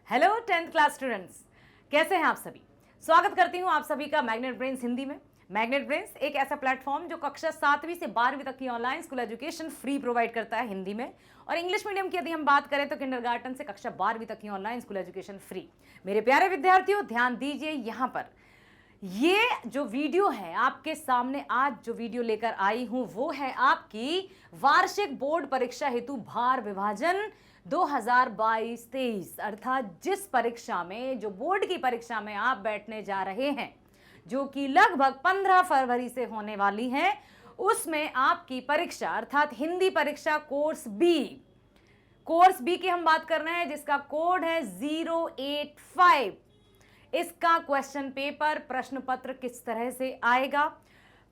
Hello 10th class students, कैसे हैं आप सभी। स्वागत करती हूं आप सभी का मैग्नेट ब्रेन्स हिंदी में। मैग्नेट ब्रेन्स एक ऐसा प्लेटफॉर्म जो कक्षा 7वीं से 12वीं तक की online school education free provide करता है हिंदी में, और इंग्लिश मीडियम की यदि हम बात करें तो किंडरगार्टन से कक्षा 12वीं तक की ऑनलाइन स्कूल एजुकेशन फ्री। मेरे प्यारे विद्यार्थियों, ध्यान दीजिए, यहाँ पर ये जो वीडियो है आपके सामने, आज जो वीडियो लेकर आई हूं वो है आपकी वार्षिक बोर्ड परीक्षा हेतु भार विभाजन 2022-23, अर्थात जिस परीक्षा में, जो बोर्ड की परीक्षा में आप बैठने जा रहे हैं, जो कि लगभग 15 फरवरी से होने वाली है, उसमें आपकी परीक्षा अर्थात हिंदी परीक्षा कोर्स बी की हम बात कर रहे हैं, जिसका कोड है 085। इसका क्वेश्चन पेपर, प्रश्न पत्र किस तरह से आएगा,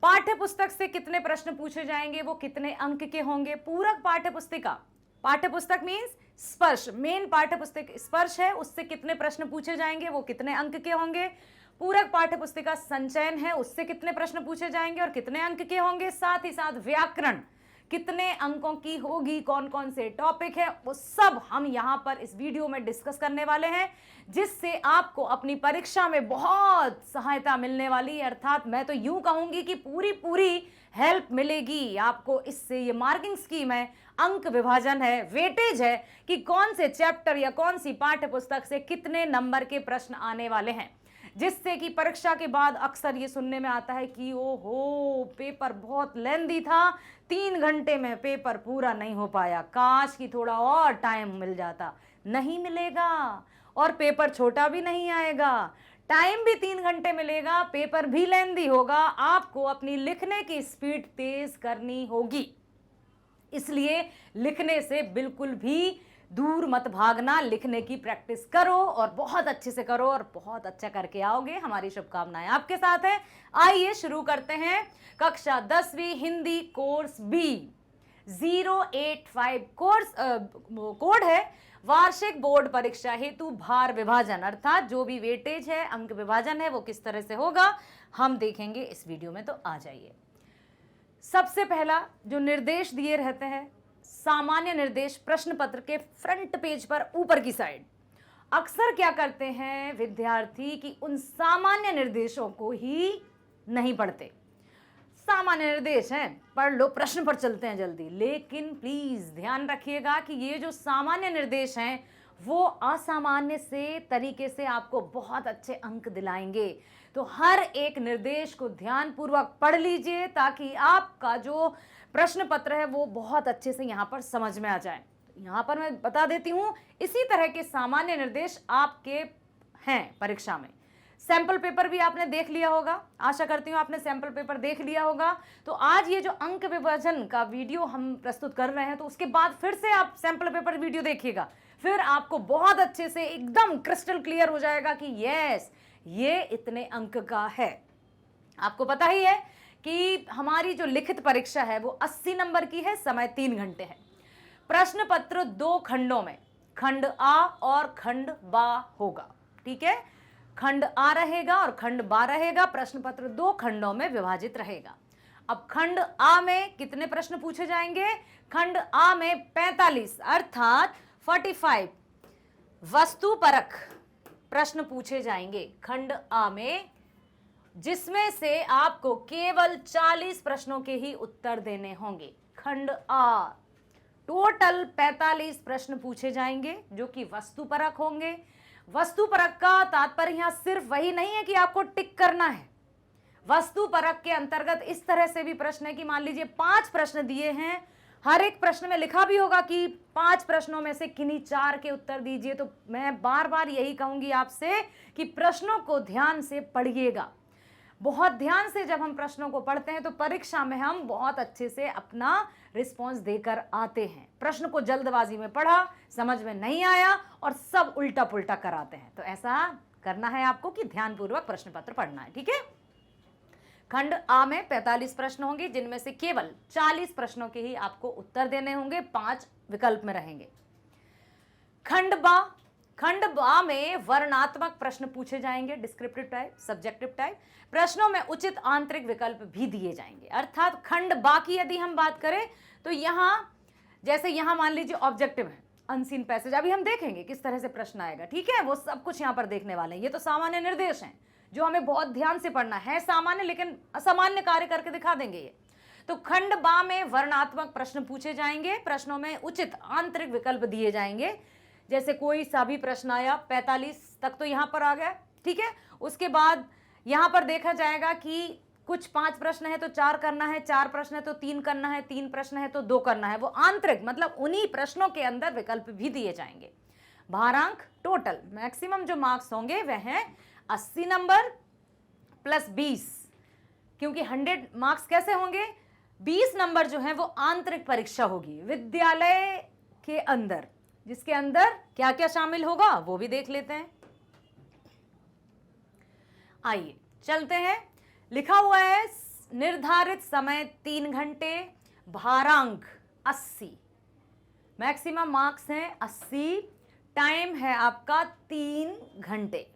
पाठ्य पुस्तक से कितने प्रश्न पूछे जाएंगे, वो कितने अंक के होंगे, पूरक पाठ्य पुस्तिका, पाठ्य पुस्तक मीन्स स्पर्श, मेन पाठ्य पुस्तक स्पर्श है, उससे कितने प्रश्न पूछे जाएंगे, वो कितने अंक के होंगे, पूरक पाठ्य पुस्तिका संचयन है, उससे कितने प्रश्न पूछे जाएंगे और कितने अंक के होंगे, साथ ही साथ व्याकरण कितने अंकों की होगी, कौन कौन से टॉपिक है, वो सब हम यहाँ पर इस वीडियो में डिस्कस करने वाले हैं, जिससे आपको अपनी परीक्षा में बहुत सहायता मिलने वाली है। अर्थात मैं तो यूं कहूंगी कि पूरी हेल्प मिलेगी आपको इससे। ये मार्किंग स्कीम है, अंक विभाजन है, वेटेज है कि कौन से चैप्टर या कौन सी पाठ्य पुस्तक से कितने नंबर के प्रश्न आने वाले हैं, जिससे कि परीक्षा के बाद अक्सर ये सुनने में आता है कि ओहो पेपर बहुत लेंदी था, 3 घंटे में पेपर पूरा नहीं हो पाया, काश कि थोड़ा और टाइम मिल जाता। नहीं मिलेगा, और पेपर छोटा भी नहीं आएगा, टाइम भी 3 घंटे मिलेगा, पेपर भी लेंदी होगा, आपको अपनी लिखने की स्पीड तेज करनी होगी। इसलिए लिखने से बिल्कुल भी दूर मत भागना, लिखने की प्रैक्टिस करो और बहुत अच्छे से करो और बहुत अच्छा करके आओगे। हमारी शुभकामनाएं आपके साथ है। आइए शुरू करते हैं। कक्षा 10वीं Hindi course B 085 course code है वार्षिक बोर्ड परीक्षा हेतु भार विभाजन, अर्थात जो भी वेटेज है, अंक विभाजन है, वो किस तरह से होगा हम देखेंगे इस वीडियो में। तो आ जाइए। सबसे पहला जो निर्देश दिए रहते हैं, सामान्य निर्देश प्रश्न पत्र के फ्रंट पेज पर ऊपर की साइड, अक्सर क्या करते हैं विद्यार्थी कि उन सामान्य निर्देशों को ही नहीं पढ़ते। सामान्य निर्देश हैं, पढ़ लो, प्रश्न पर चलते हैं जल्दी। लेकिन प्लीज ध्यान रखिएगा कि ये जो सामान्य निर्देश हैं वो असामान्य से तरीके से आपको बहुत अच्छे अंक दिलाएंगे। तो हर एक निर्देश को ध्यानपूर्वक पढ़ लीजिए ताकि आपका जो प्रश्न पत्र है वो बहुत अच्छे से यहाँ पर समझ में आ जाए। यहाँ पर मैं बता देती हूँ, इसी तरह के सामान्य निर्देश आपके हैं परीक्षा में। सैंपल पेपर भी आपने देख लिया होगा, आशा करती हूँ आपने सैंपल पेपर देख लिया होगा। तो आज ये जो अंक विभाजन का वीडियो हम प्रस्तुत कर रहे हैं, तो उसके बाद फिर से आप सैंपल पेपर वीडियो देखिएगा, फिर आपको बहुत अच्छे से एकदम क्रिस्टल क्लियर हो जाएगा कि यस ये इतने अंक का है। आपको पता ही है कि हमारी जो लिखित परीक्षा है वो 80 नंबर की है, समय 3 घंटे है। प्रश्न पत्र 2 खंडों में, खंड आ और खंड बा होगा, ठीक है। खंड आ रहेगा और खंड बा रहेगा, प्रश्न पत्र 2 खंडों में विभाजित रहेगा। अब खंड आ में कितने प्रश्न पूछे जाएंगे? खंड आ में 45 अर्थात 45 वस्तुपरक प्रश्न पूछे जाएंगे खंड आ में, जिसमें से आपको केवल 40 प्रश्नों के ही उत्तर देने होंगे। खंड आ टोटल 45 प्रश्न पूछे जाएंगे जो कि वस्तुपरक होंगे। वस्तुपरक का तात्पर्य यहां सिर्फ वही नहीं है कि आपको टिक करना है। वस्तुपरक के अंतर्गत इस तरह से भी प्रश्न है कि मान लीजिए 5 प्रश्न दिए हैं, हर एक प्रश्न में लिखा भी होगा कि 5 प्रश्नों में से किन्हीं 4 के उत्तर दीजिए। तो मैं बार बार यही कहूंगी आपसे कि प्रश्नों को ध्यान से पढ़िएगा। बहुत ध्यान से जब हम प्रश्नों को पढ़ते हैं तो परीक्षा में हम बहुत अच्छे से अपना रिस्पॉन्स देकर आते हैं। प्रश्न को जल्दबाजी में पढ़ा, समझ में नहीं आया और सब उल्टा पुल्टा कराते हैं। तो ऐसा करना है आपको कि ध्यानपूर्वक प्रश्न पत्र पढ़ना है, ठीक है। खंड आ में 45 प्रश्न होंगे, जिनमें से केवल 40 प्रश्नों के ही आपको उत्तर देने होंगे, 5 विकल्प में रहेंगे। खंड बा में वर्णनात्मक प्रश्न पूछे जाएंगे, डिस्क्रिप्टिव टाइप, सब्जेक्टिव टाइप। प्रश्नों में उचित आंतरिक विकल्प भी दिए जाएंगे। अर्थात खंड बा की यदि हम बात करें तो यहां जैसे यहां मान लीजिए ऑब्जेक्टिव है, अनसीन पैसेज अभी हम देखेंगे किस तरह से प्रश्न आएगा, ठीक है, वो सब कुछ यहाँ पर देखने वाले हैं। ये तो सामान्य निर्देश हैं जो हमें बहुत ध्यान से पढ़ना है, सामान्य लेकिन असामान्य कार्य करके दिखा देंगे ये। तो खंड बा में वर्णात्मक प्रश्न पूछे जाएंगे, प्रश्नों में उचित आंतरिक विकल्प दिए जाएंगे। जैसे कोई सा भी प्रश्न आया 45 तक तो यहाँ पर आ गया, ठीक है। उसके बाद यहाँ पर देखा जाएगा कि कुछ 5 प्रश्न है तो 4 करना है, 4 प्रश्न है तो 3 करना है, 3 प्रश्न है तो 2 करना है। वो आंतरिक मतलब उन्हीं प्रश्नों के अंदर विकल्प भी दिए जाएंगे। भारांक टोटल मैक्सिमम जो मार्क्स होंगे वह हैं 80 नंबर प्लस 20, क्योंकि 100 मार्क्स कैसे होंगे, 20 नंबर जो है वो आंतरिक परीक्षा होगी विद्यालय के अंदर, जिसके अंदर क्या क्या शामिल होगा वो भी देख लेते हैं। आइए चलते हैं। लिखा हुआ है निर्धारित समय 3 घंटे, भारांक 80, मैक्सिमम मार्क्स हैं 80, टाइम है आपका 3 घंटे।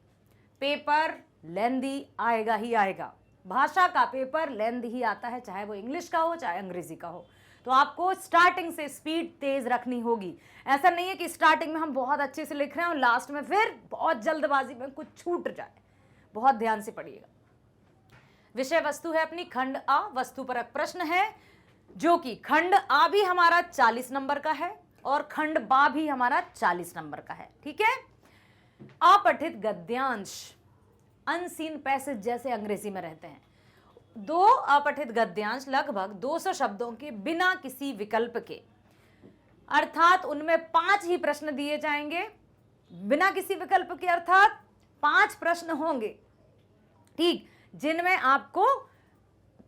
पेपर लेंदी आएगा ही आएगा, भाषा का पेपर लेंदी ही आता है, चाहे वो इंग्लिश का हो चाहे अंग्रेजी का हो। तो आपको स्टार्टिंग से स्पीड तेज रखनी होगी। ऐसा नहीं है कि स्टार्टिंग में हम बहुत अच्छे से लिख रहे हैं और लास्ट में फिर बहुत जल्दबाजी में कुछ छूट जाए। बहुत ध्यान से पढ़िएगा। विषय वस्तु है अपनी खंड आ, वस्तुपरक प्रश्न है, जो कि खंड आ भी हमारा 40 नंबर का है और खंड बा भी हमारा 40 नंबर का है, ठीक है। अपठित गद्यांश, अनसीन पैसेज जैसे अंग्रेजी में रहते हैं। 2 अपठित गद्यांश लगभग 200 शब्दों के बिना किसी विकल्प के, अर्थात उनमें 5 ही प्रश्न दिए जाएंगे बिना किसी विकल्प के, अर्थात 5 प्रश्न होंगे, ठीक, जिनमें आपको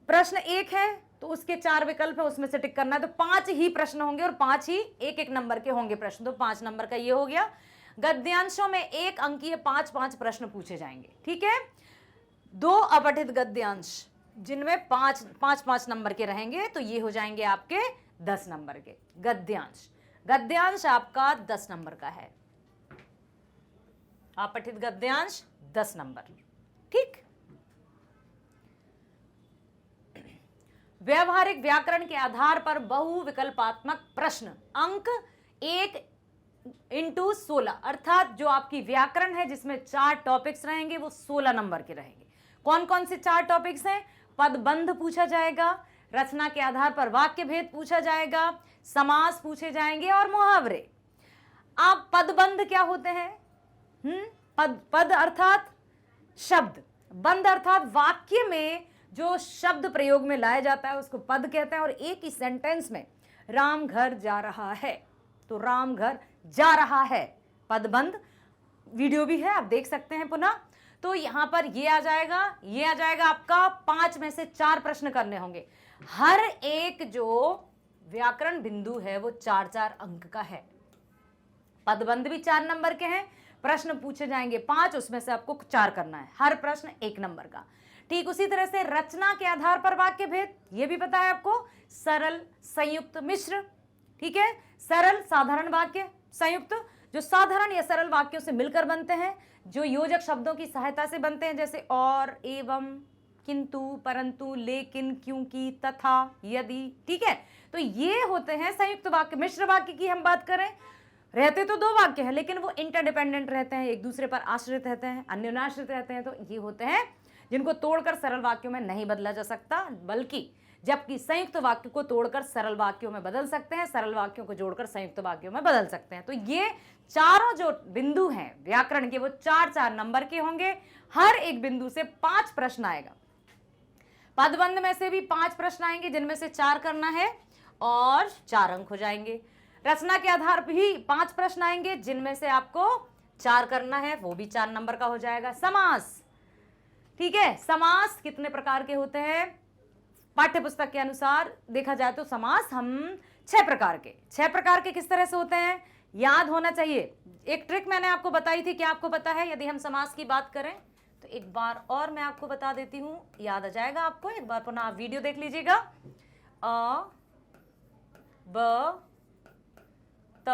प्रश्न 1 है तो उसके 4 विकल्प है, उसमें से टिक करना है। तो 5 ही प्रश्न होंगे और 5 ही 1-1 नंबर के होंगे प्रश्न। तो 5 नंबर का ये हो गया। गद्यांशों में 1 अंकीय 5-5 प्रश्न पूछे जाएंगे, ठीक है। 2 अपठित गद्यांश जिनमें 5-5 नंबर के रहेंगे, तो ये हो जाएंगे आपके 10 नंबर के गद्यांश। गद्यांश आपका 10 नंबर का है, अपठित गद्यांश 10 नंबर, ठीक। व्यवहारिक व्याकरण के आधार पर बहुविकल्पात्मक प्रश्न, अंक 1x16, अर्थात जो आपकी व्याकरण है जिसमें 4 टॉपिक्स रहेंगे वो 16 नंबर के रहेंगे। कौन कौन से 4 टॉपिक्स हैं, पदबंध पूछा जाएगा, रचना के आधार पर वाक्य भेद पूछा जाएगा, समास पूछे जाएंगे और मुहावरे। आप पदबंध क्या होते हैं, पद अर्थात शब्द, बंध अर्थात वाक्य में जो शब्द प्रयोग में लाया जाता है उसको पद कहते हैं। और एक ही सेंटेंस में राम घर जा रहा है तो राम घर जा रहा है, पदबंध। वीडियो भी है, आप देख सकते हैं पुनः। तो यहां पर ये आ जाएगा आपका 5 में से 4 प्रश्न करने होंगे। हर एक जो व्याकरण बिंदु है वो 4-4 अंक का है। पदबंध भी 4 नंबर के हैं, प्रश्न पूछे जाएंगे 5, उसमें से आपको 4 करना है, हर प्रश्न 1 नंबर का। ठीक उसी तरह से रचना के आधार पर वाक्य भेद, ये भी पता है आपको, सरल, संयुक्त, मिश्र, ठीक है। सरल साधारण वाक्य, संयुक्त जो साधारण या सरल वाक्यों से मिलकर बनते हैं, जो योजक शब्दों की सहायता से बनते हैं, जैसे और, एवं, किंतु, परंतु, लेकिन, क्योंकि, तथा, यदि, ठीक है। तो ये होते हैं संयुक्त वाक्य। मिश्र वाक्य की हम बात करें, रहते तो 2 वाक्य हैं लेकिन वो इंटरडिपेंडेंट रहते हैं, एक दूसरे पर आश्रित रहते हैं, अन्योन्याश्रित रहते हैं। तो ये होते हैं जिनको तोड़कर सरल वाक्यों में नहीं बदला जा सकता, बल्कि जबकि संयुक्त वाक्य को तोड़कर सरल वाक्यों में बदल सकते हैं, सरल वाक्यों को जोड़कर संयुक्त वाक्यों में बदल सकते हैं। तो ये चारों जो बिंदु हैं व्याकरण के वो 4-4 नंबर के होंगे। हर एक बिंदु से 5 प्रश्न आएगा। पदबंध में से भी 5 प्रश्न आएंगे जिनमें से 4 करना है और 4 अंक हो जाएंगे। रचना के आधार पर ही 5 प्रश्न आएंगे जिनमें से आपको 4 करना है, वो भी 4 नंबर का हो जाएगा। समास, ठीक है। समास कितने प्रकार के होते हैं, पाठ्य पुस्तक के अनुसार देखा जाए तो समास हम 6 प्रकार के किस तरह से होते हैं याद होना चाहिए। एक ट्रिक मैंने आपको बताई थी, क्या आपको पता है? यदि हम समास की बात करें तो एक बार और मैं आपको बता देती हूं, याद आ जाएगा आपको। एक बार पुनः आप वीडियो देख लीजिएगा। अ, ब, त,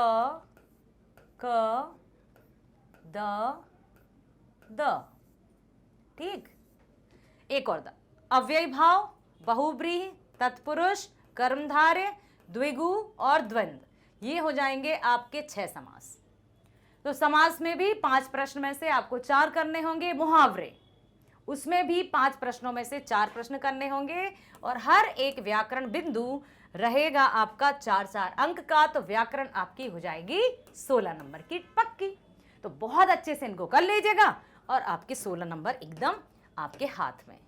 क, द, ठीक। एक और अव्ययी भाव, बहुब्रीहि, तत्पुरुष, कर्मधारय, द्विगु और द्वंद्व। ये हो जाएंगे आपके 6 समास। तो समास में भी 5 प्रश्न में से आपको 4 करने होंगे। मुहावरे, उसमें भी 5 प्रश्नों में से 4 प्रश्न करने होंगे और हर एक व्याकरण बिंदु रहेगा आपका 4-4 अंक का। तो व्याकरण आपकी हो जाएगी 16 नंबर की पक्की। तो बहुत अच्छे से इनको कर लीजिएगा और आपके 16 नंबर एकदम आपके हाथ में।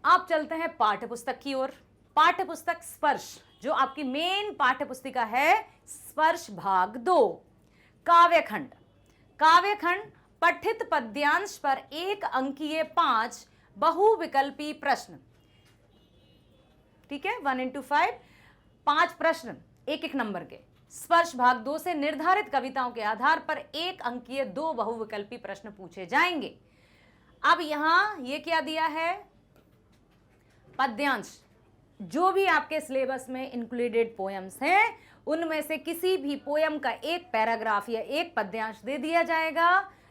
आप चलते हैं पाठ्य पुस्तक की ओर। पाठ्य पुस्तक स्पर्श, जो आपकी मेन पाठ्य पुस्तिका है, स्पर्श भाग 2, काव्यखंड। काव्यखंड पठित पद्यांश पर 1 अंकीय 5 बहुविकल्पी प्रश्न। ठीक है, 1 into 5, 5 प्रश्न 1-1 नंबर के। स्पर्श भाग 2 से निर्धारित कविताओं के आधार पर 1 अंकीय 2 बहुविकल्पी प्रश्न पूछे जाएंगे। अब यहां ये क्या दिया है, पद्यांश। जो भी आपके सिलेबस में इंक्लूडेड पोएम्स हैं, उनमें से किसी भी पोएम का एक पैराग्राफ या एक पद्यांश दे दिया जाएगा।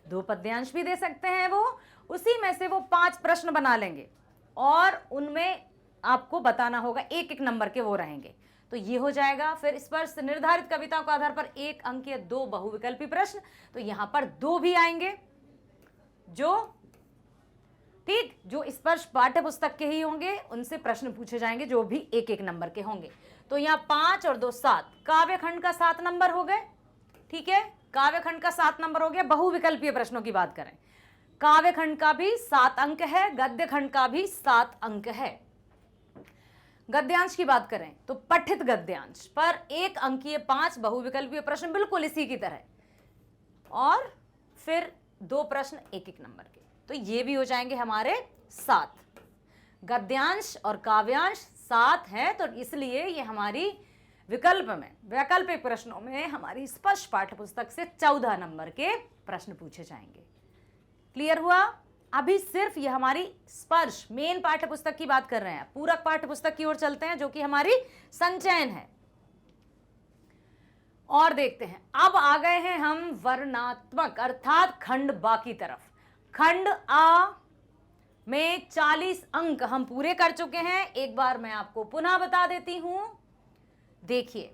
2 पद्यांश भी दे सकते हैं वो। उसी में से वो 5 प्रश्न बना लेंगे और उनमें आपको बताना होगा, 1-1 नंबर के वो रहेंगे। तो ये हो जाएगा। फिर स्पर्श से निर्धारित कविताओं के आधार पर 1 अंकीय 2 बहुविकल्पी प्रश्न। तो यहां पर 2 भी आएंगे, जो ठीक जो स्पर्श पाठ्य पुस्तक के ही होंगे, उनसे प्रश्न पूछे जाएंगे जो भी 1-1 नंबर के होंगे। तो यहाँ 5 और 2 7, काव्यखंड का 7 नंबर हो गए। ठीक है, काव्यखंड का 7 नंबर हो गया। बहुविकल्पीय प्रश्नों की बात करें, काव्यखंड का भी 7 अंक है, गद्यखंड का भी 7 अंक है। गद्यांश की बात करें तो पठित गद्यांश पर 1 अंकीय 5 बहुविकल्पीय प्रश्न, बिल्कुल इसी की तरह, और फिर 2 प्रश्न 1-1 नंबर के। तो ये भी हो जाएंगे हमारे 7। गद्यांश और काव्यांश 7 है, तो इसलिए ये हमारी विकल्प में, वैकल्पिक प्रश्नों में हमारी स्पर्श पाठ्य पुस्तक से 14 नंबर के प्रश्न पूछे जाएंगे। क्लियर हुआ? अभी सिर्फ ये हमारी स्पर्श मेन पाठ्य पुस्तक की बात कर रहे हैं। पूरक पाठ्य पुस्तक की ओर चलते हैं, जो कि हमारी संचयन है, और देखते हैं। अब आ गए हैं हम वर्णात्मक अर्थात खंड बा की तरफ। खंड आ में 40 अंक हम पूरे कर चुके हैं। एक बार मैं आपको पुनः बता देती हूं। देखिए,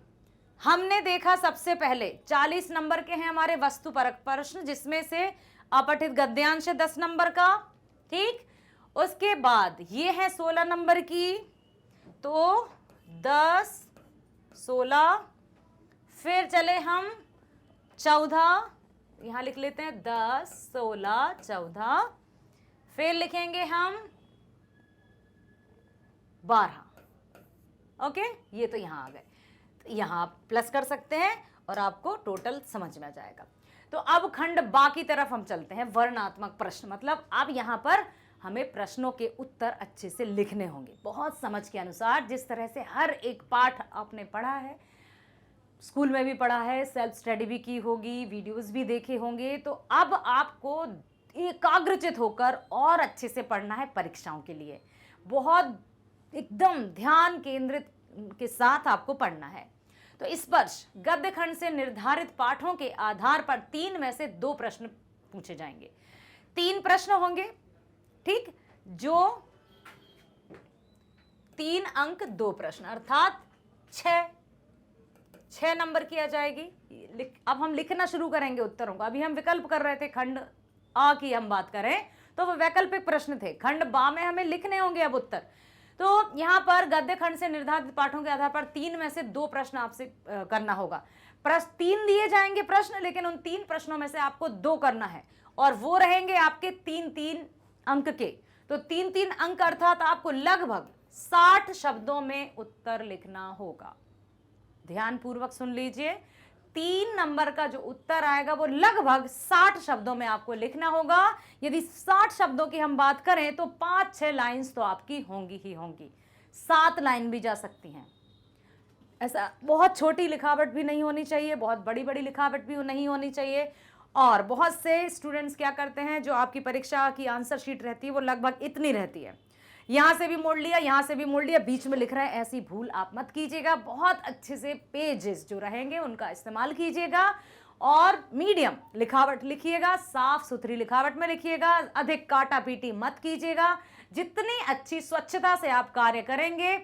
हमने देखा सबसे पहले 40 नंबर के हैं हमारे वस्तुपरक प्रश्न, जिसमें से अपठित गद्यांश है 10 नंबर का। ठीक, उसके बाद ये है 16 नंबर की, तो 10 16, फिर चले हम 14, यहां लिख लेते हैं 10 16 14, फिर लिखेंगे हम 12। ओके, ये तो यहां आ गए। तो यहां आप प्लस कर सकते हैं और आपको टोटल समझ में आ जाएगा। तो अब खंड बा की तरफ हम चलते हैं। वर्णात्मक प्रश्न मतलब अब यहां पर हमें प्रश्नों के उत्तर अच्छे से लिखने होंगे, बहुत समझ के अनुसार। जिस तरह से हर एक पाठ आपने पढ़ा है, स्कूल में भी पढ़ा है, सेल्फ स्टडी भी की होगी, वीडियोस भी देखे होंगे, तो अब आपको एकाग्रचित होकर और अच्छे से पढ़ना है परीक्षाओं के लिए। बहुत एकदम ध्यान केंद्रित के साथ आपको पढ़ना है। तो स्पर्श गद्य खंड से निर्धारित पाठों के आधार पर 3 में से 2 प्रश्न पूछे जाएंगे। 3 प्रश्न होंगे, ठीक, जो 3 अंक 2 प्रश्न, अर्थात 6 नंबर की आ जाएगी। अब हम लिखना शुरू करेंगे उत्तरों को। अभी हम विकल्प कर रहे थे, खंड आ की हम बात करें तो वो वैकल्पिक प्रश्न थे। खंड बा में हमें लिखने होंगे अब उत्तर। तो यहां पर गद्य खंड से निर्धारित पाठों के आधार पर 3 में से 2 प्रश्न आपसे करना होगा। 3 दिए जाएंगे प्रश्न, लेकिन उन 3 प्रश्नों में से आपको 2 करना है, और वो रहेंगे आपके 3-3 अंक के। तो 3-3 अंक अर्थात आपको लगभग 60 शब्दों में उत्तर लिखना होगा। ध्यान पूर्वक सुन लीजिए, 3 नंबर का जो उत्तर आएगा वो लगभग 60 शब्दों में आपको लिखना होगा। यदि 60 शब्दों की हम बात करें तो 5-6 लाइंस तो आपकी होंगी ही होंगी, 7 लाइन भी जा सकती हैं। ऐसा बहुत छोटी लिखावट भी नहीं होनी चाहिए, बहुत बड़ी बड़ी लिखावट भी नहीं होनी चाहिए। और बहुत से स्टूडेंट्स क्या करते हैं, जो आपकी परीक्षा की आंसर शीट रहती है वो लगभग इतनी रहती है, यहाँ से भी मोड़ लिया, यहाँ से भी मोड़ लिया, बीच में लिख रहे हैं। ऐसी भूल आप मत कीजिएगा। बहुत अच्छे से पेजेस जो रहेंगे उनका इस्तेमाल कीजिएगा और मीडियम लिखावट लिखिएगा, साफ सुथरी लिखावट में लिखिएगा, अधिक काटा पीटी मत कीजिएगा। जितनी अच्छी स्वच्छता से आप कार्य करेंगे,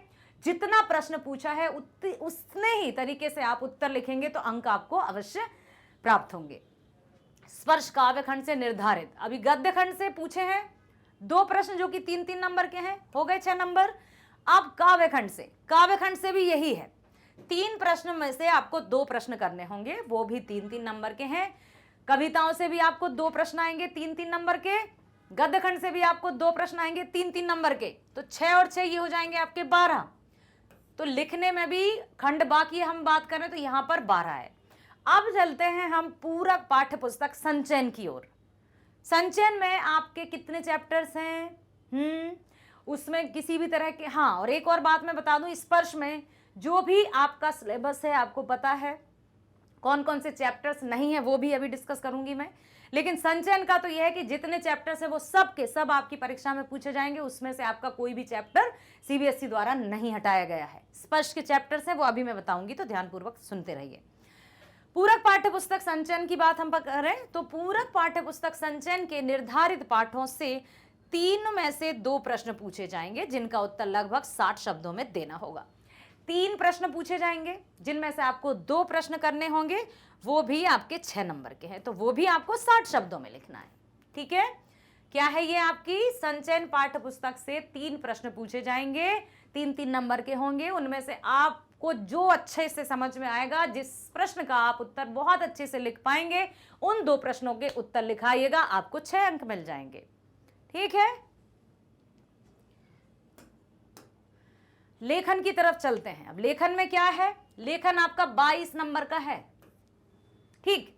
जितना प्रश्न पूछा है उतने ही तरीके से आप उत्तर लिखेंगे तो अंक आपको अवश्य प्राप्त होंगे। स्पर्श काव्य खंड से निर्धारित, अभी गद्य खंड से पूछे हैं 2 प्रश्न जो कि 3-3 नंबर के हैं, हो गए 6 नंबर। अब काव्य खंड से भी यही है, 3 प्रश्न में से आपको 2 प्रश्न करने होंगे, वो भी 3-3 नंबर के हैं। कविताओं से भी आपको 2 प्रश्न आएंगे 3-3 नंबर के, गद्य खंड से भी आपको 2 प्रश्न आएंगे 3-3 नंबर के, तो 6 और 6 ये हो जाएंगे आपके 12। तो लिखने में भी खंड बाकी हम बात करें तो यहां पर 12 है। अब चलते हैं हम पूरक पाठ्य पुस्तक संचयन की ओर। संचयन में आपके कितने चैप्टर्स हैं? उसमें किसी भी तरह के, हाँ और एक और बात मैं बता दूं, स्पर्श में जो भी आपका सिलेबस है आपको पता है, कौन कौन से चैप्टर्स नहीं है वो भी अभी डिस्कस करूंगी मैं। लेकिन संचयन का तो यह है कि जितने चैप्टर्स है वो सब के सब आपकी परीक्षा में पूछे जाएंगे, उसमें से आपका कोई भी चैप्टर सीबीएसई द्वारा नहीं हटाया गया है। स्पर्श के चैप्टर्स है वो अभी मैं बताऊंगी, तो ध्यानपूर्वक सुनते रहिए। पूरक पाठ्य पुस्तक संचयन की बात हम करें तो पूरक पाठ्य पुस्तक संचयन के निर्धारित पाठों से 3 में से 2 प्रश्न पूछे जाएंगे, जिनका उत्तर लगभग 60 शब्दों में देना होगा। 3 प्रश्न पूछे जाएंगे जिनमें से आपको 2 प्रश्न करने होंगे, वो भी आपके 6 नंबर के हैं, तो वो भी आपको 60 शब्दों में लिखना है। ठीक है, क्या है ये आपकी संचयन पाठ्य पुस्तक से 3 प्रश्न पूछे जाएंगे, 3-3 नंबर के होंगे। उनमें से आपको जो अच्छे से समझ में आएगा, जिस प्रश्न का आप उत्तर बहुत अच्छे से लिख पाएंगे, उन 2 प्रश्नों के उत्तर लिखाइएगा, आपको 6 अंक मिल जाएंगे। ठीक है, लेखन की तरफ चलते हैं। अब लेखन में क्या है, लेखन आपका 22 नंबर का है। ठीक,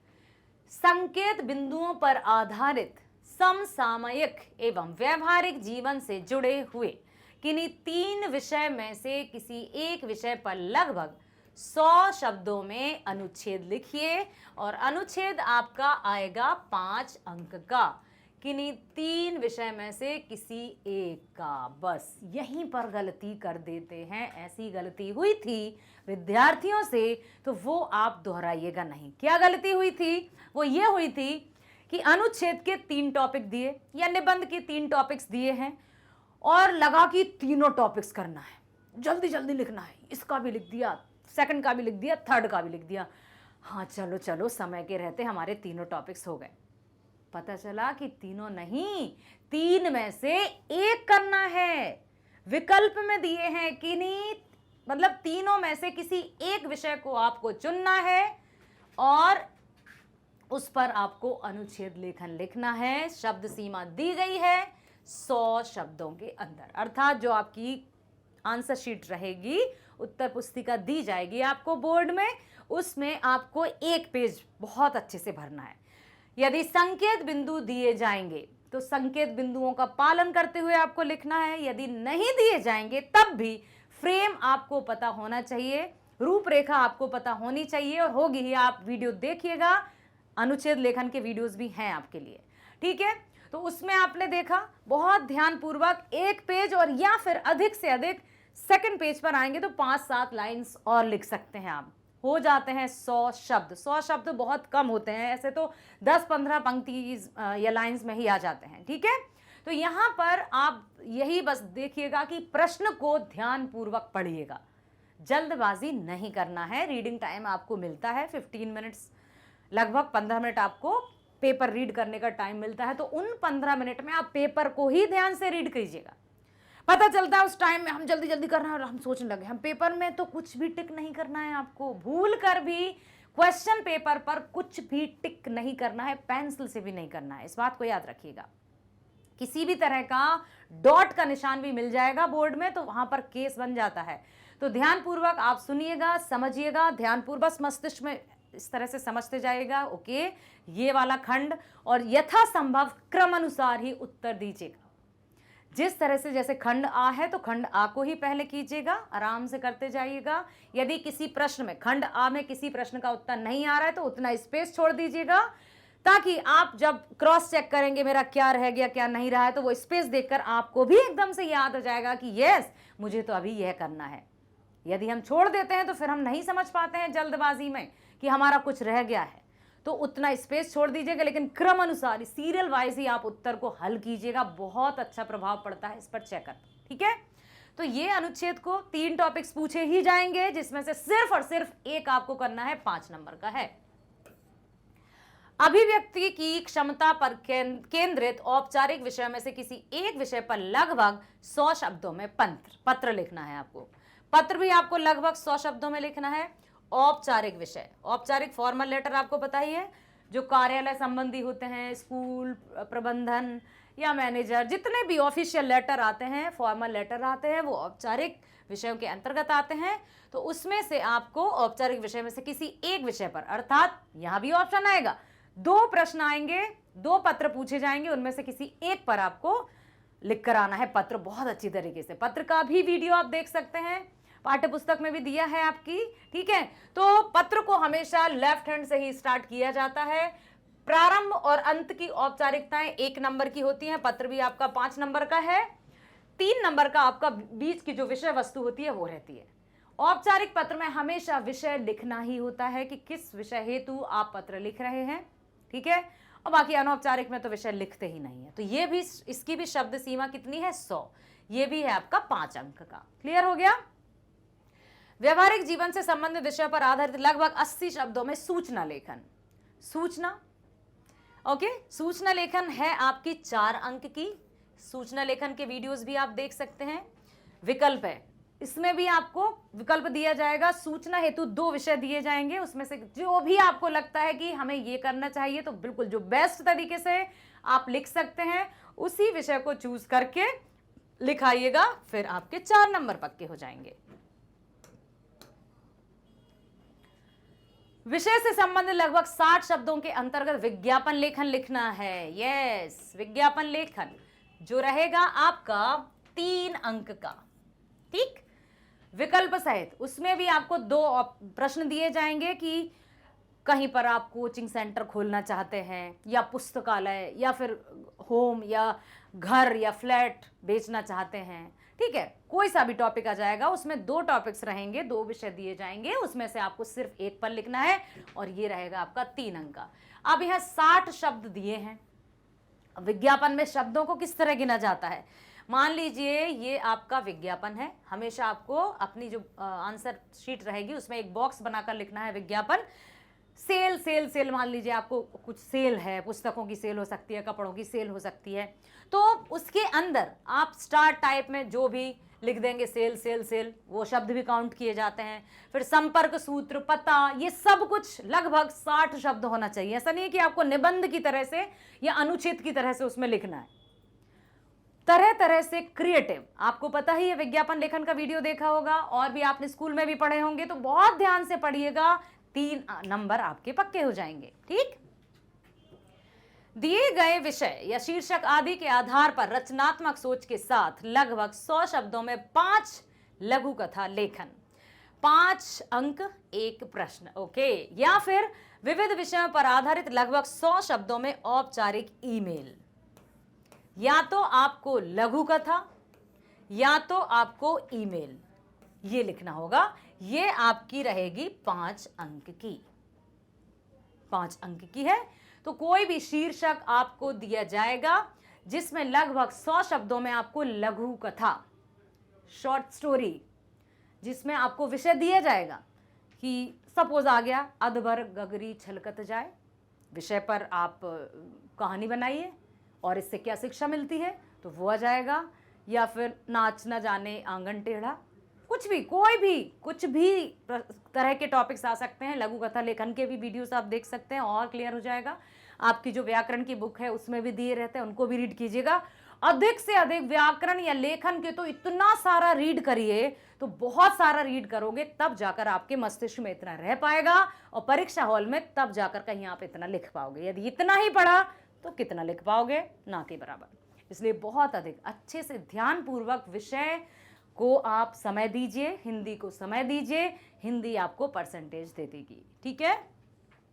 संकेत बिंदुओं पर आधारित समसामयिक एवं व्यवहारिक जीवन से जुड़े हुए किन्हीं 3 विषय में से किसी एक विषय पर लगभग 100 शब्दों में अनुच्छेद लिखिए, और अनुच्छेद आपका आएगा 5 अंक का। किन्हीं 3 विषय में से किसी एक का, बस यहीं पर गलती कर देते हैं। ऐसी गलती हुई थी विद्यार्थियों से, तो वो आप दोहराइएगा नहीं। क्या गलती हुई थी? वो ये हुई थी कि अनुच्छेद के 3 टॉपिक दिए या निबंध के 3 टॉपिक्स दिए हैं और लगा कि तीनों टॉपिक्स करना है, जल्दी जल्दी लिखना है, इसका भी लिख दिया, सेकंड का भी लिख दिया, थर्ड का भी लिख दिया। हाँ चलो चलो, समय के रहते हमारे तीनों टॉपिक्स हो गए। पता चला कि तीनों नहीं, 3 में से 1 करना है। विकल्प में दिए हैं कि नहीं, मतलब तीनों में से किसी एक विषय को आपको चुनना है और उस पर आपको अनुच्छेद लेखन लिखना है। शब्द सीमा दी गई है 100 शब्दों के अंदर, अर्थात जो आपकी आंसर शीट रहेगी, उत्तर पुस्तिका दी जाएगी आपको बोर्ड में, उसमें आपको 1 पेज बहुत अच्छे से भरना है। यदि संकेत बिंदु दिए जाएंगे तो संकेत बिंदुओं का पालन करते हुए आपको लिखना है। यदि नहीं दिए जाएंगे तब भी फ्रेम आपको पता होना चाहिए, रूपरेखा आपको पता होनी चाहिए, और होगी ही। आप वीडियो देखिएगा, अनुच्छेद लेखन के वीडियोस भी हैं आपके लिए। ठीक है, तो उसमें आपने देखा बहुत ध्यानपूर्वक 1 पेज और या फिर अधिक से अधिक सेकंड पेज पर आएंगे तो 5-7 लाइन्स और लिख सकते हैं आप, हो जाते हैं 100 शब्द। 100 शब्द बहुत कम होते हैं, ऐसे तो 10-15 पंक्ति या लाइन्स में ही आ जाते हैं। ठीक है, तो यहाँ पर आप यही बस देखिएगा कि प्रश्न को ध्यानपूर्वक पढ़िएगा, जल्दबाजी नहीं करना है। रीडिंग टाइम आपको मिलता है 15 मिनट्स, लगभग 15 मिनट आपको पेपर रीड करने का टाइम मिलता है, तो उन 15 मिनट में आप पेपर को ही ध्यान से रीड कीजिएगा। पता चलता है उस टाइम में हम जल्दी जल्दी कर रहे हैं और हम सोचने लगे, हम पेपर में तो कुछ भी टिक नहीं करना है आपको, भूल कर भी क्वेश्चन पेपर पर कुछ भी टिक नहीं करना है, पेंसिल से भी नहीं करना है, इस बात को याद रखिएगा। किसी भी तरह का डॉट का निशान भी मिल जाएगा बोर्ड में तो वहां पर केस बन जाता है। तो ध्यानपूर्वक आप सुनिएगा, समझिएगा, ध्यानपूर्वक मस्तिष्क में इस तरह से समझते जाइएगा, ओके ये वाला खंड, और यथासंभव क्रम अनुसार ही उत्तर दीजिएगा। जिस तरह से, जैसे खंड आ है तो खंड आ को ही पहले कीजिएगा, आराम से करते जाइएगा। यदि किसी प्रश्न में, खंड आ में किसी प्रश्न का उत्तर नहीं आ रहा है तो उतना स्पेस छोड़ दीजिएगा, ताकि आप जब क्रॉस चेक करेंगे मेरा क्या रह गया क्या नहीं रहा है, तो वो स्पेस देखकर आपको भी एकदम से याद हो जाएगा कि यस मुझे तो अभी यह करना है। यदि हम छोड़ देते हैं तो फिर हम नहीं समझ पाते हैं जल्दबाजी में कि हमारा कुछ रह गया है, तो उतना स्पेस छोड़ दीजिएगा, लेकिन क्रम अनुसार सीरियल वाइज ही आप उत्तर को हल कीजिएगा, बहुत अच्छा प्रभाव पड़ता है इस पर, चेक कर। ठीक है, तो ये अनुच्छेद को 3 टॉपिक्स पूछे ही जाएंगे, जिसमें से सिर्फ और सिर्फ एक आपको करना है 5 नंबर का है। अभिव्यक्ति की क्षमता पर केंद्रित औपचारिक विषय में से किसी एक विषय पर लगभग 100 शब्दों में पत्र लिखना है आपको। पत्र भी आपको लगभग 100 शब्दों में लिखना है। औपचारिक विषय, औपचारिक फॉर्मल लेटर आपको पता ही है, जो कार्यालय संबंधी होते हैं, स्कूल प्रबंधन या मैनेजर, जितने भी ऑफिशियल लेटर आते हैं, फॉर्मल लेटर आते हैं, वो औपचारिक विषयों के अंतर्गत आते हैं। तो उसमें से आपको औपचारिक विषय में से किसी एक विषय पर, अर्थात यहां भी ऑप्शन आएगा, 2 प्रश्न आएंगे, 2 पत्र पूछे जाएंगे, उनमें से किसी एक पर आपको लिख कर आना है पत्र, बहुत अच्छी तरीके से। पत्र का भी वीडियो आप देख सकते हैं, पाठ्य पुस्तक में भी दिया है आपकी, ठीक है। तो पत्र को हमेशा लेफ्ट हैंड से ही स्टार्ट किया जाता है। प्रारंभ और अंत की औपचारिकताएं 1 नंबर की होती हैं, पत्र भी आपका 5 नंबर का है। 3 नंबर का आपका बीच की जो विषय वस्तु होती है वो रहती है। औपचारिक पत्र में हमेशा विषय लिखना ही होता है कि किस विषय हेतु आप पत्र लिख रहे हैं, ठीक है। और बाकी अनौपचारिक में तो विषय लिखते ही नहीं है। तो ये भी, इसकी भी शब्द सीमा कितनी है, 100। ये भी है आपका 5 अंक का। क्लियर हो गया। व्यवहारिक जीवन से संबंधित विषय पर आधारित लगभग 80 शब्दों में सूचना लेखन। सूचना, ओके, सूचना लेखन है आपकी 4 अंक की। सूचना लेखन के वीडियोस भी आप देख सकते हैं। विकल्प है, इसमें भी आपको विकल्प दिया जाएगा। सूचना हेतु 2 विषय दिए जाएंगे, उसमें से जो भी आपको लगता है कि हमें ये करना चाहिए, तो बिल्कुल जो बेस्ट तरीके से आप लिख सकते हैं, उसी विषय को चूज करके लिखाइएगा, फिर आपके 4 नंबर पक्के हो जाएंगे। विषय से संबंधित लगभग 60 शब्दों के अंतर्गत विज्ञापन लेखन लिखना है। यस, विज्ञापन लेखन जो रहेगा आपका 3 अंक का, ठीक। विकल्प सहित उसमें भी आपको 2 प्रश्न दिए जाएंगे कि कहीं पर आप कोचिंग सेंटर खोलना चाहते हैं, या पुस्तकालय, या फिर होम या घर या फ्लैट बेचना चाहते हैं, ठीक है। कोई सा भी टॉपिक आ जाएगा, उसमें 2 टॉपिक्स रहेंगे, 2 विषय दिए जाएंगे, उसमें से आपको सिर्फ एक पर लिखना है, और ये रहेगा आपका 3 अंक का। अब यहां 60 शब्द दिए हैं। विज्ञापन में शब्दों को किस तरह गिना जाता है, मान लीजिए ये आपका विज्ञापन है, हमेशा आपको अपनी जो आंसर शीट रहेगी उसमें एक बॉक्स बनाकर लिखना है विज्ञापन। सेल सेल सेल, मान लीजिए आपको कुछ सेल है, पुस्तकों की सेल हो सकती है, कपड़ों की सेल हो सकती है, तो उसके अंदर आप स्टार टाइप में जो भी लिख देंगे सेल सेल सेल, वो शब्द भी काउंट किए जाते हैं। फिर संपर्क सूत्र, पता, ये सब कुछ लगभग 60 शब्द होना चाहिए। ऐसा नहीं है कि आपको निबंध की तरह से या अनुच्छेद की तरह से उसमें लिखना है। तरह तरह से क्रिएटिव, आपको पता ही है, विज्ञापन लेखन का वीडियो देखा होगा, और भी आपने स्कूल में भी पढ़े होंगे, तो बहुत ध्यान से पढ़िएगा, 3 नंबर आपके पक्के हो जाएंगे, ठीक। दिए गए विषय या शीर्षक आदि के आधार पर रचनात्मक सोच के साथ लगभग 100 शब्दों में 5 लघु कथा लेखन। 5 अंक 1 प्रश्न, ओके। या फिर विविध विषयों पर आधारित लगभग 100 शब्दों में औपचारिक ईमेल। या तो आपको लघु कथा या तो आपको ईमेल, ये लिखना होगा। ये आपकी रहेगी 5 अंक की, 5 अंक की है। तो कोई भी शीर्षक आपको दिया जाएगा जिसमें लगभग 100 शब्दों में आपको लघु कथा, शॉर्ट स्टोरी, जिसमें आपको विषय दिया जाएगा कि सपोज आ गया अधबर गगरी छलकत जाए, विषय पर आप कहानी बनाइए और इससे क्या शिक्षा मिलती है, तो वो आ जाएगा। या फिर नाच न जाने आंगन टेढ़ा, कुछ भी, कोई भी, कुछ भी तरह के टॉपिक्स आ सकते हैं। लघु कथा लेखन के भी वीडियोस आप देख सकते हैं, और क्लियर हो जाएगा। आपकी जो व्याकरण की बुक है उसमें भी दिए रहते हैं, उनको भी रीड कीजिएगा। अधिक से अधिक व्याकरण या लेखन के तो इतना सारा रीड करिए, तो बहुत सारा रीड करोगे तब जाकर आपके मस्तिष्क में इतना रह पाएगा, और परीक्षा हॉल में तब जाकर कहीं आप इतना लिख पाओगे। यदि इतना ही पढ़ा तो कितना लिख पाओगे, ना के बराबर। इसलिए बहुत अधिक अच्छे से ध्यानपूर्वक विषय को आप समय दीजिए, हिंदी को समय दीजिए, हिंदी आपको परसेंटेज दे देगी, ठीक है।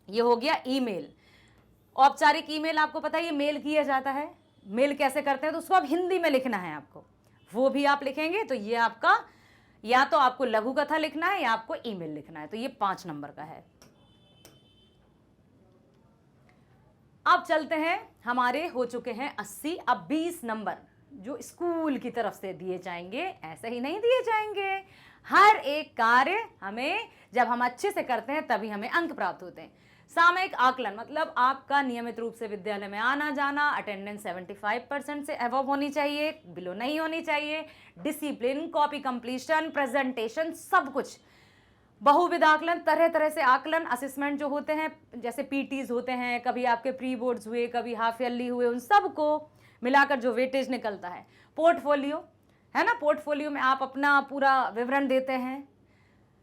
ये हो गया ईमेल। औपचारिक ईमेल आपको पता है ये मेल किया जाता है, मेल कैसे करते हैं, तो उसको आप हिंदी में लिखना है आपको, वो भी आप लिखेंगे। तो ये आपका, या तो आपको लघु कथा लिखना है या आपको ईमेल लिखना है, तो ये 5 नंबर का है। अब चलते हैं, हमारे हो चुके हैं 80, अब 20 नंबर जो स्कूल की तरफ से दिए जाएंगे ऐसे ही नहीं दिए जाएंगे। हर एक कार्य हमें जब हम अच्छे से करते हैं तभी हमें अंक प्राप्त होते हैं। सामयिक आकलन मतलब आपका नियमित रूप से विद्यालय में आना जाना, अटेंडेंस 75% से अबव होनी चाहिए, बिलो नहीं होनी चाहिए, डिसिप्लिन, कॉपी कंप्लीशन, प्रेजेंटेशन, सब कुछ। बहुविध आकलन, तरह तरह से आकलन, असेसमेंट जो होते हैं, जैसे पीटीज होते हैं, कभी आपके प्री बोर्ड्स हुए, कभी हाफ ईयरली हुए, उन सबको मिलाकर जो वेटेज निकलता है। पोर्टफोलियो है ना, पोर्टफोलियो में आप अपना पूरा विवरण देते हैं।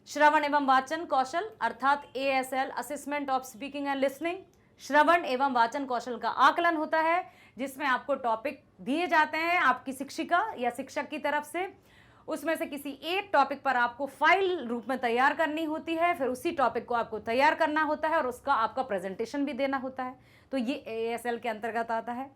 श्रवण एवं वाचन कौशल अर्थात ASL, assessment of speaking and listening. श्रवण एवं वाचन कौशल का आकलन होता है जिसमें आपको टॉपिक दिए जाते हैं आपकी शिक्षिका या शिक्षक की तरफ से, उसमें से किसी एक टॉपिक पर आपको फाइल रूप में तैयार करनी होती है, फिर उसी टॉपिक को आपको तैयार करना होता है और उसका आपका प्रेजेंटेशन भी देना होता है। तो ये ASL के अंतर्गत आता है।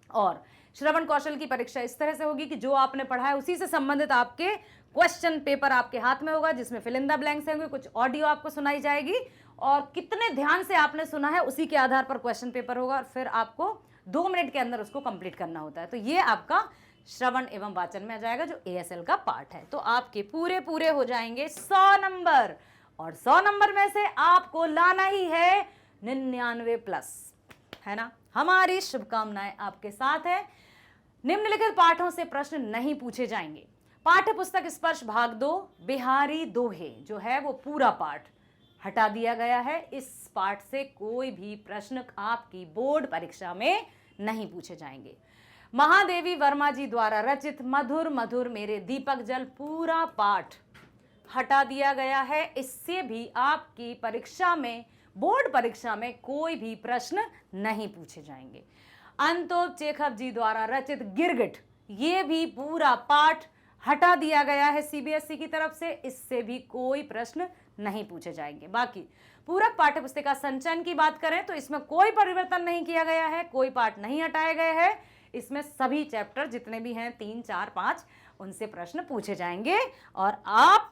और श्रवण कौशल की परीक्षा इस तरह से होगी कि जो आपने पढ़ा है उसी से संबंधित आपके क्वेश्चन पेपर आपके हाथ में होगा, जिसमें फिल इन द ब्लैंक्स होंगे, कुछ ऑडियो आपको सुनाई जाएगी और कितने ध्यान से आपने सुना है उसी के आधार पर क्वेश्चन पेपर होगा और फिर आपको 2 मिनट के अंदर उसको कंप्लीट करना होता है। तो ये आपका श्रवण एवं वाचन में आ जाएगा जो ASL का पार्ट है। तो आपके पूरे हो जाएंगे 100 नंबर और 100 नंबर में से आपको लाना ही है 99+, है ना। हमारी शुभकामनाएं आपके साथ है। निम्नलिखित पाठों से प्रश्न नहीं पूछे जाएंगे। पाठ्य पुस्तक स्पर्श भाग 2 बिहारी दोहे जो है वो पूरा पाठ हटा दिया गया है। इस पाठ से कोई भी प्रश्न आपकी बोर्ड परीक्षा में नहीं पूछे जाएंगे। महादेवी वर्मा जी द्वारा रचित मधुर मधुर मेरे दीपक जल पूरा पाठ हटा दिया गया है। इससे भी आपकी परीक्षा में, बोर्ड परीक्षा में कोई भी प्रश्न नहीं पूछे जाएंगे। अंतोप चेखव जी द्वारा रचित गिरगिट, ये भी पूरा पाठ हटा दिया गया है CBSE की तरफ से, इससे भी कोई प्रश्न नहीं पूछे जाएंगे। बाकी पूरक पाठ्य पुस्तिका संचयन की बात करें तो इसमें कोई परिवर्तन नहीं किया गया है, कोई पाठ नहीं हटाए गए हैं। इसमें सभी चैप्टर जितने भी हैं 3, 4, 5 उनसे प्रश्न पूछे जाएंगे और आप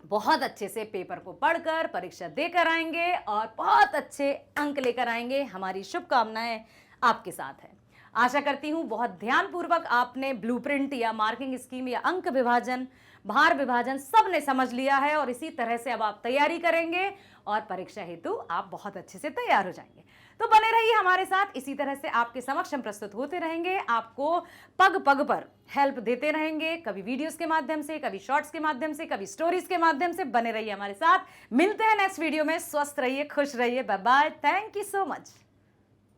बहुत अच्छे से पेपर को पढ़कर परीक्षा देकर आएंगे और बहुत अच्छे अंक लेकर आएंगे। हमारी शुभकामनाएं आपके साथ है। आशा करती हूँ बहुत ध्यानपूर्वक आपने ब्लूप्रिंट या मार्किंग स्कीम या अंक विभाजन, भार विभाजन सब ने समझ लिया है और इसी तरह से अब आप तैयारी करेंगे और परीक्षा हेतु आप बहुत अच्छे से तैयार हो जाएंगे। तो बने रहिए हमारे साथ, इसी तरह से आपके समक्ष हम प्रस्तुत होते रहेंगे, आपको पग पग पर हेल्प देते रहेंगे, कभी वीडियोस के माध्यम से, कभी शॉर्ट्स के माध्यम से, कभी स्टोरीज के माध्यम से। बने रहिए हमारे साथ। मिलते हैं नेक्स्ट वीडियो में। स्वस्थ रहिए, खुश रहिए। Bye bye. Thank you so much.